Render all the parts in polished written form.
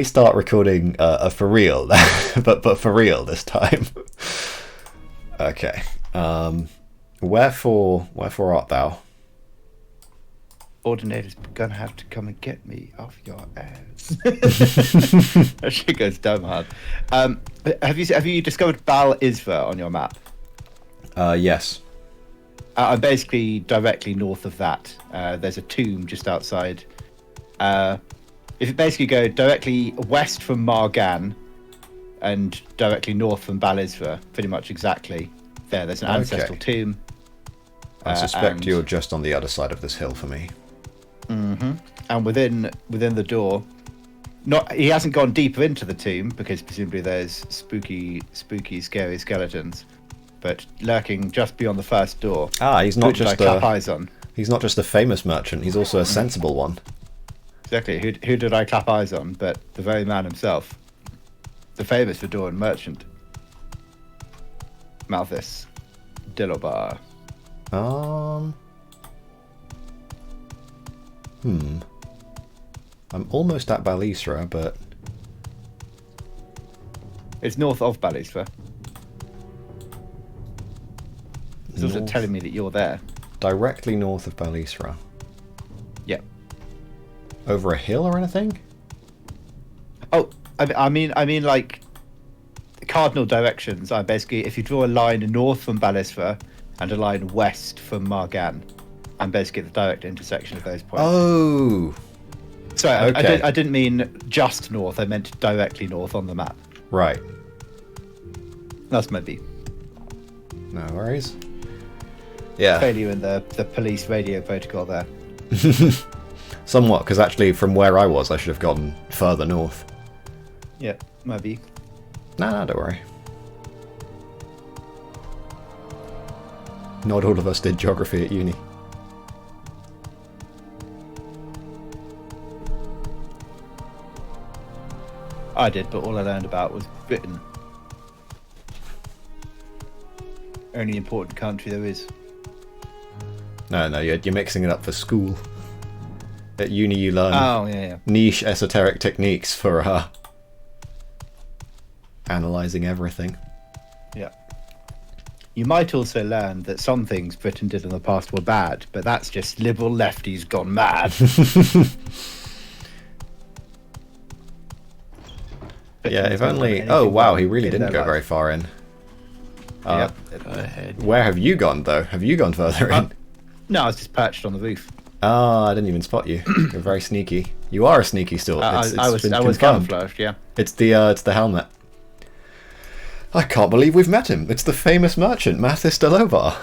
start recording a for real, but for real this time. Okay. Wherefore art thou? Ordinator's gonna have to come and get me off your ass. That shit goes dumb hard. Have you discovered Bal Isra on your map? Yes. I'm basically directly north of that. There's a tomb just outside. If you basically go directly west from Margan and directly north from Bal Isra, pretty much exactly there's an ancestral tomb. I suspect you're just on the other side of this hill for me. Mm-hmm. And within the door, he hasn't gone deeper into the tomb because presumably there's spooky, scary skeletons. But lurking just beyond the first door. He's not just clap eyes on. He's not just a famous merchant. He's also a sensible one. Exactly. Who did I clap eyes on? But the very man himself, the famous Vvardenfell merchant, Mathis, Dalobar. I'm almost at Bal Isra, but it's north of Bal Isra. It's also telling me that you're there. Directly north of Bal Isra. Yeah. Over a hill or anything? Oh, I mean, like cardinal directions are basically if you draw a line north from Bal Isra and a line west from Margan, I'm basically at the direct intersection of those points. Oh. Sorry, okay. I didn't mean just north. I meant directly north on the map. Right. That's my beat. No worries. Yeah. Failure in the police radio protocol there. Somewhat, because actually from where I was, I should have gotten further north. Yeah, maybe. No, don't worry. Not all of us did geography at uni. I did, but all I learned about was Britain. Only important country there is. No, you're mixing it up for school. At uni you learn niche esoteric techniques for analysing everything. Yeah. You might also learn that some things Britain did in the past were bad, but that's just liberal lefties gone mad. Yeah, if only... Oh, wow, he really didn't go very far in. Yep. Where have you gone, though? Have you gone further in? No, I was just perched on the roof. Oh, I didn't even spot you. You're very sneaky. You are a sneaky still. I was camouflaged, yeah. It's the helmet. I can't believe we've met him. It's the famous merchant, Mathis Dalobar.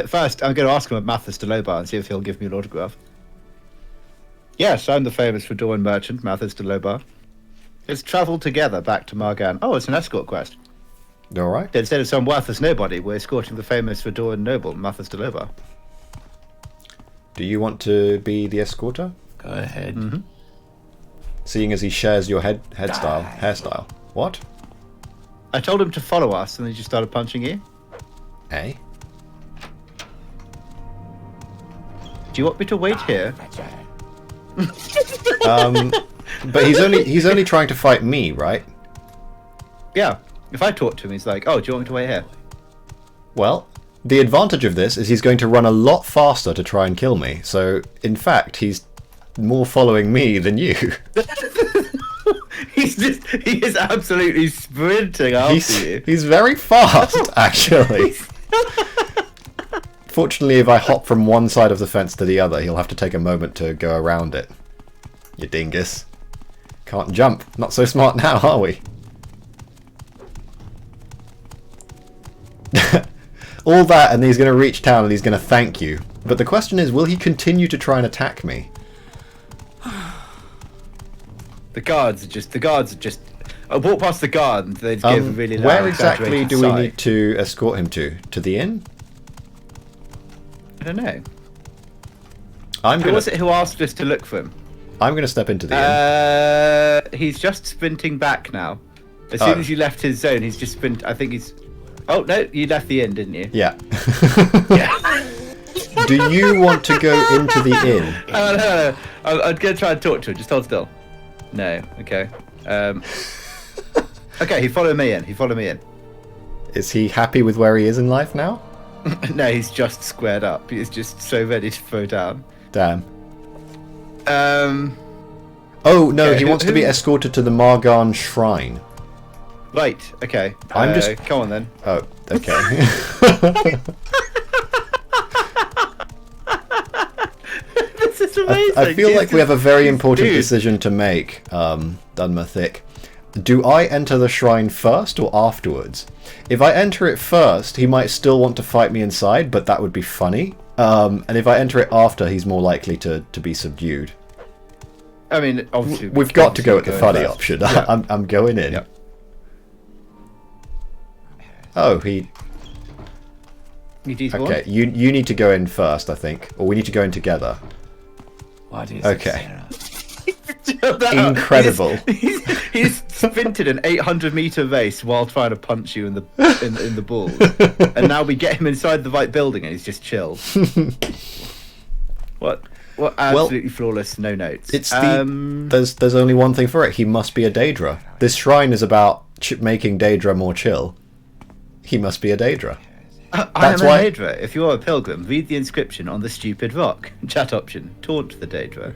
First, I'm going to ask him about Mathis Dalobar and see if he'll give me an autograph. Yes, I'm the famous Vvardenfell merchant, Mathis Dalobar. Let's travel together back to Margan. Oh, it's an escort quest. All right. Instead of some worthless nobody, we're escorting the famous Vvardenfell noble, Mathis Dalobar. Do you want to be the escorter? Go ahead. Mm-hmm. Seeing as he shares your hairstyle. What? I told him to follow us, and he just started punching you. Eh? Do you want me to wait here? But he's only trying to fight me, right? Yeah. If I talk to him, he's like, "Oh, do you want me to wait here?" Well, the advantage of this is he's going to run a lot faster to try and kill me. So, in fact, he's more following me than you. He is absolutely sprinting after you. He's very fast, actually. Fortunately, if I hop from one side of the fence to the other, he'll have to take a moment to go around it. You dingus. Can't jump. Not so smart now, are we? All that, and he's going to reach town and he's going to thank you. But the question is, will he continue to try and attack me? The guards are just. I walk past the guard and they give a really loud, where exactly do we sigh. need to escort him to? To the inn? I don't know. Who was it who asked us to look for him? I'm going to step into the inn. He's just sprinting back now. As soon as you left his zone, he's just sprint. I think he's. Oh no, you left the inn, didn't you? Yeah. Yeah. Do you want to go into the inn? No. I'm going to try and talk to him. Just hold still. No. Okay. Okay, he followed me in. He followed me in. Is he happy with where he is in life now? No, he's just squared up. He's just so ready to throw down. Damn. Oh no, he wants to be escorted to the Margan Shrine. Right. Okay. I'm just. Come on then. Oh, okay. This is amazing. I feel like we have a very important decision to make, Dunmer Thicc. Do I enter the shrine first or afterwards? If I enter it first, he might still want to fight me inside, but that would be funny. And if I enter it after, he's more likely to be subdued. I mean, obviously, we've got to go with the funny option. Yeah. I'm going in. Yep. Oh, he. Okay, you need to go in first, I think, or we need to go in together. What is okay. Incredible. He's sprinted an 800-meter race while trying to punch you in the balls, and now we get him inside the right building, and he's just chilled. What absolutely flawless, no notes. It's there's only one thing for it. He must be a Daedra. This shrine is about making Daedra more chill. He must be a Daedra. I am a Daedra. If you are a pilgrim, read the inscription on the stupid rock. Chat option. Taunt the Daedra.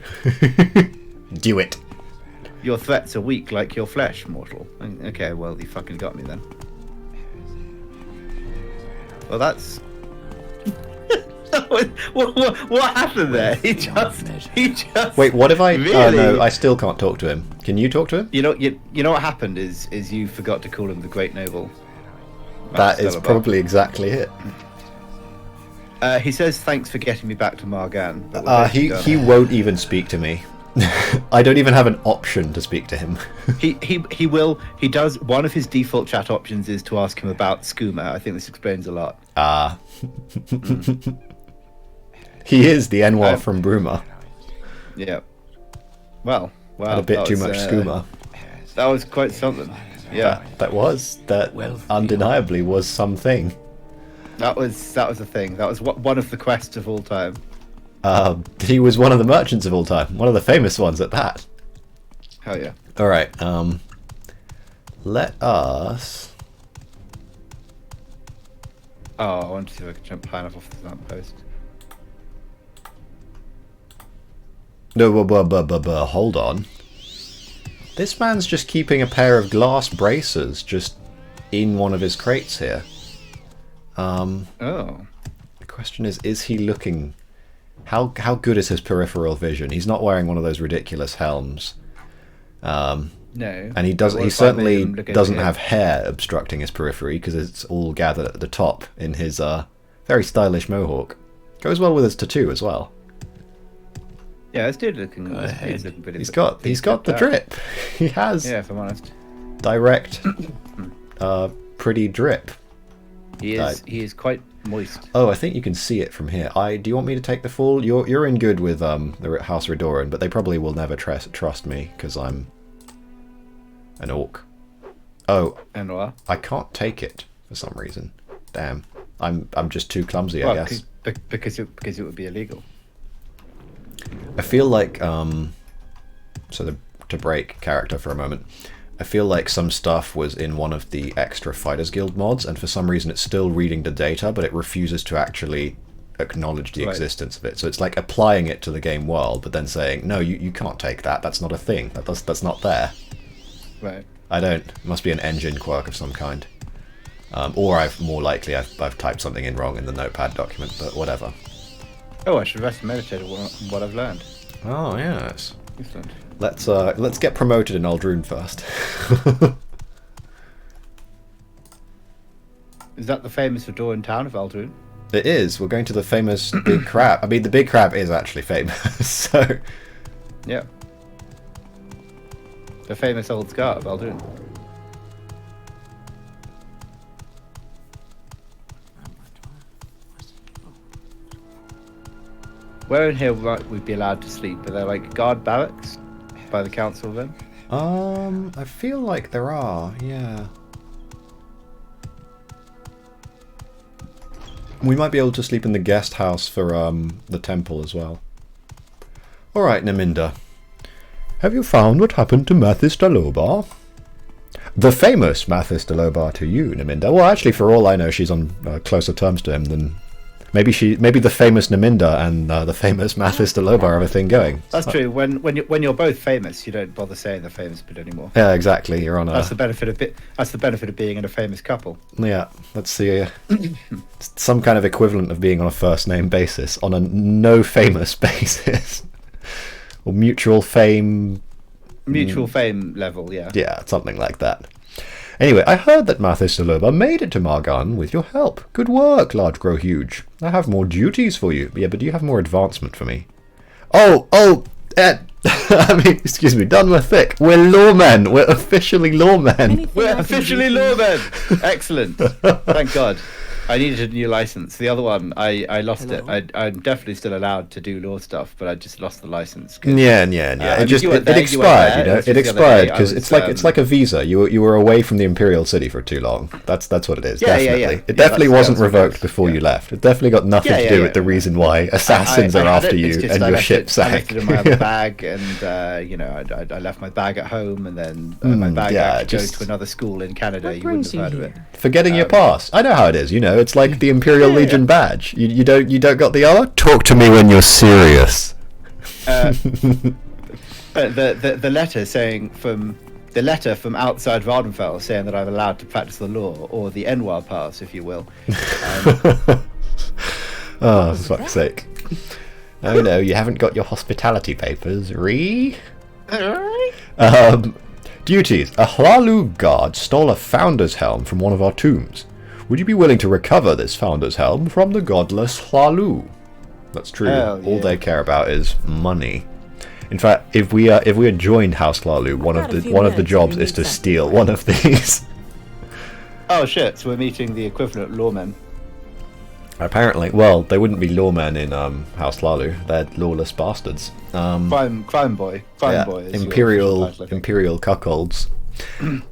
Do it. Your threats are weak like your flesh, mortal. Okay, well, you fucking got me then. Well, that's... what happened there? He just... Wait, what if I... Really? Oh, no, I still can't talk to him. Can you talk to him? You know what happened is you forgot to call him the Great Noble. That is probably exactly it. He says, thanks for getting me back to Margan. He won't even speak to me. I don't even have an option to speak to him. He will. He does. One of his default chat options is to ask him about skooma. I think this explains a lot. He is the Enwar from Bruma. Yeah. Well. And a bit too much skooma. That was quite something. Yeah. That undeniably was something. That was a thing. That was one of the quests of all time. He was one of the merchants of all time. One of the famous ones at that. Hell yeah. Alright, let us... Oh, I want to see if I can jump high enough off the lamppost. No, hold on. This man's just keeping a pair of glass bracers just in one of his crates here. Oh. The question is he looking... How good is his peripheral vision? He's not wearing one of those ridiculous helms. No. And he certainly doesn't have hair obstructing his periphery because it's all gathered at the top in his very stylish mohawk. Goes well with his tattoo as well. Yeah, this dude looking pretty. He's got the drip. He has. Yeah, if I'm honest. Direct, pretty drip. He is quite moist. Oh, I think you can see it from here. Do you want me to take the fall? You're in good with the House Redoran, but they probably will never trust me because I'm an orc. Oh, and what? I can't take it for some reason. Damn, I'm just too clumsy, I guess. Because it would be illegal. I feel like to break character for a moment, I feel like some stuff was in one of the extra Fighters Guild mods, and for some reason it's still reading the data, but it refuses to actually acknowledge the existence of it. So it's like applying it to the game world, but then saying, no, you can't take that. That's not a thing. That's not there. Right. It must be an engine quirk of some kind. Or I've typed something in wrong in the notepad document, but whatever. Oh, I should rest and meditate on what I've learned. Oh, yes. Excellent. Let's get promoted in Aldrune first. Is that the famous Redoran town of Aldrune? It is. We're going to the famous Big Crab. I mean, the Big Crab is actually famous, so... Yeah. The famous old scar of Aldrune. Where in here might we be allowed to sleep? Are there like guard barracks by the council then? I feel like there are, yeah. We might be able to sleep in the guest house for the temple as well. Alright, Naminda. Have you found what happened to Mathis Dalobar? The famous Mathis Dalobar to you, Naminda. Well, actually, for all I know, she's on closer terms to him than... Maybe the famous Naminda and the famous Mathis Dalobar have a thing going. That's true. When you're both famous, you don't bother saying the famous bit anymore. Yeah, exactly. You're on a... That's the benefit of being in a famous couple. Yeah, let's see. Some kind of equivalent of being on a first name basis, on a no famous basis. Or mutual fame... Mutual fame level, yeah. Yeah, something like that. Anyway, I heard that Mathis Dalobar made it to Margan with your help. Good work, Laarj Gro-Hyuge. I have more duties for you. Yeah, but do you have more advancement for me? I mean, excuse me, Dunmer Thicc. We're lawmen. We're officially lawmen. We're officially lawmen. Excellent. Thank God. I needed a new license. The other one, I lost it. I'm definitely still allowed to do law stuff, but I just lost the license. Yeah. It expired. It expired because it's like a visa. You were away from the Imperial City for too long. That's what it is. Definitely. It definitely wasn't revoked before you left. It definitely got nothing to do with the reason why assassins are after you and your ship sank. I left it in my other bag, and I left my bag at home, and then my bag had to go to another school in Canada. You wouldn't have heard of it. Forgetting your past. I know how it is. It's like the Imperial Legion badge. You don't got the other? Talk to me when you're serious. The letter from outside Vvardenfell saying that I'm allowed to practice the law, or the Enwar pass, if you will. Oh, for fuck's sake. Oh no, you haven't got your hospitality papers, Duties. A Hlaalu guard stole a founder's helm from one of our tombs. Would you be willing to recover this founder's helm from the godless Hlaalu? That's true. All they care about is money. In fact, if we had joined House Hlaalu, one of the jobs is to steal one of these. Oh shit! So we're meeting the equivalent lawmen. Apparently, well, they wouldn't be lawmen in House Hlaalu. They're lawless bastards. Crime boy. Imperial cuckolds.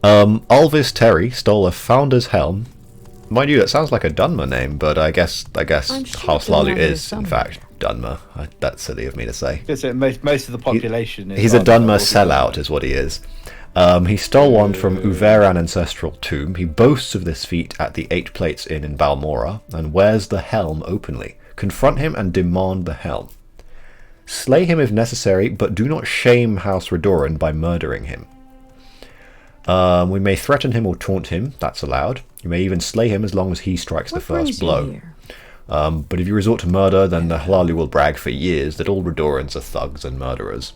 Alvis Terry stole a founder's helm. Mind you, that sounds like a Dunmer name, but I guess House Hlaalu is in fact Dunmer. That's silly of me to say. Most of the population. He's a Dunmer sellout, is what he is. He stole one from Uveran Ancestral Tomb. He boasts of this feat at the 8 Plates Inn in Balmora, and wears the helm openly. Confront him and demand the helm. Slay him if necessary, but do not shame House Redoran by murdering him. We may threaten him or taunt him, that's allowed. You may even slay him as long as he strikes the first blow. But if you resort to murder, then the Hlaalu will brag for years that all Redorans are thugs and murderers.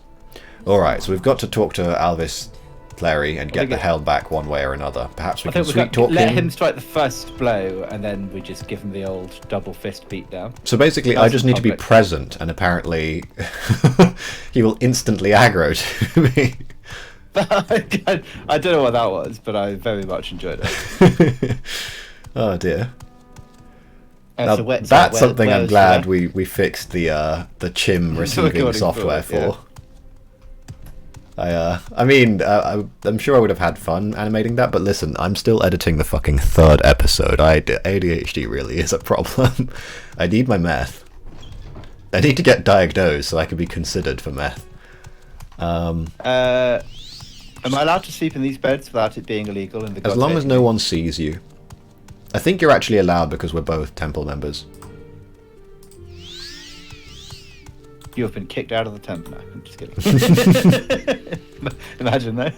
Alright, so we've got to talk to Alvis Clary and get the helm back one way or another. Perhaps we can sweet talk him. Let him strike the first blow, and then we just give him the old double fist beat down. So basically, I just need to be present, and apparently he will instantly aggro to me. I don't know what that was, but I very much enjoyed it. Oh dear. That's something I'm glad we fixed the Chim receiving software for. Yeah. I'm sure I would have had fun animating that, but listen, I'm still editing the fucking 3rd episode. ADHD really is a problem. I need my meth. I need to get diagnosed so I can be considered for meth. Am I allowed to sleep in these beds without it being illegal? As long as no one sees you. I think you're actually allowed because we're both temple members. You have been kicked out of the temple. No, I'm just kidding. Imagine that.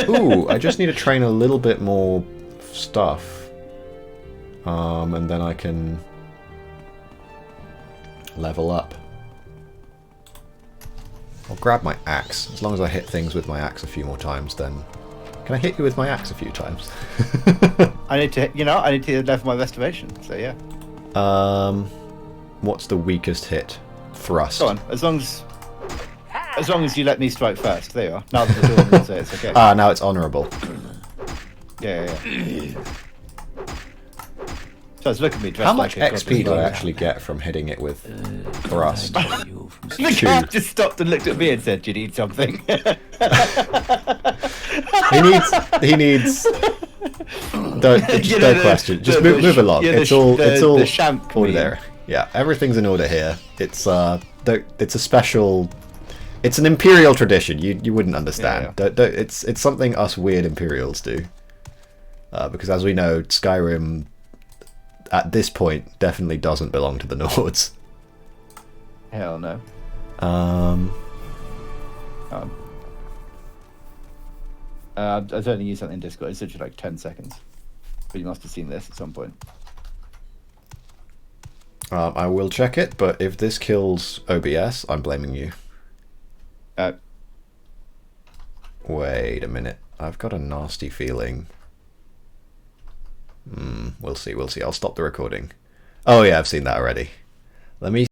Ooh, I just need to train a little bit more stuff. And then I can level up. I'll grab my axe. As long as I hit things with my axe a few more times, then... Can I hit you with my axe a few times? I need to level my restoration, so yeah. What's the weakest hit? Thrust. Go on, as long as you let me strike first. There you are. Now that the door will say it's okay. Now it's honourable. Yeah. So look at me. How much XP do I actually get from hitting it with thrust? The guy just stopped and looked at me and said, "Do you need something?" He needs. Don't question. Just move along. It's all order there. Yeah, everything's in order here. It's a special It's an imperial tradition. You wouldn't understand. Yeah. It's something us weird imperials do. Because as we know, Skyrim at this point definitely doesn't belong to the Nords. Hell no. I was only using something in Discord. It's literally like 10 seconds. But you must have seen this at some point. I will check it, but if this kills OBS, I'm blaming you. Wait a minute. I've got a nasty feeling. We'll see. I'll stop the recording. Oh yeah, I've seen that already. Let me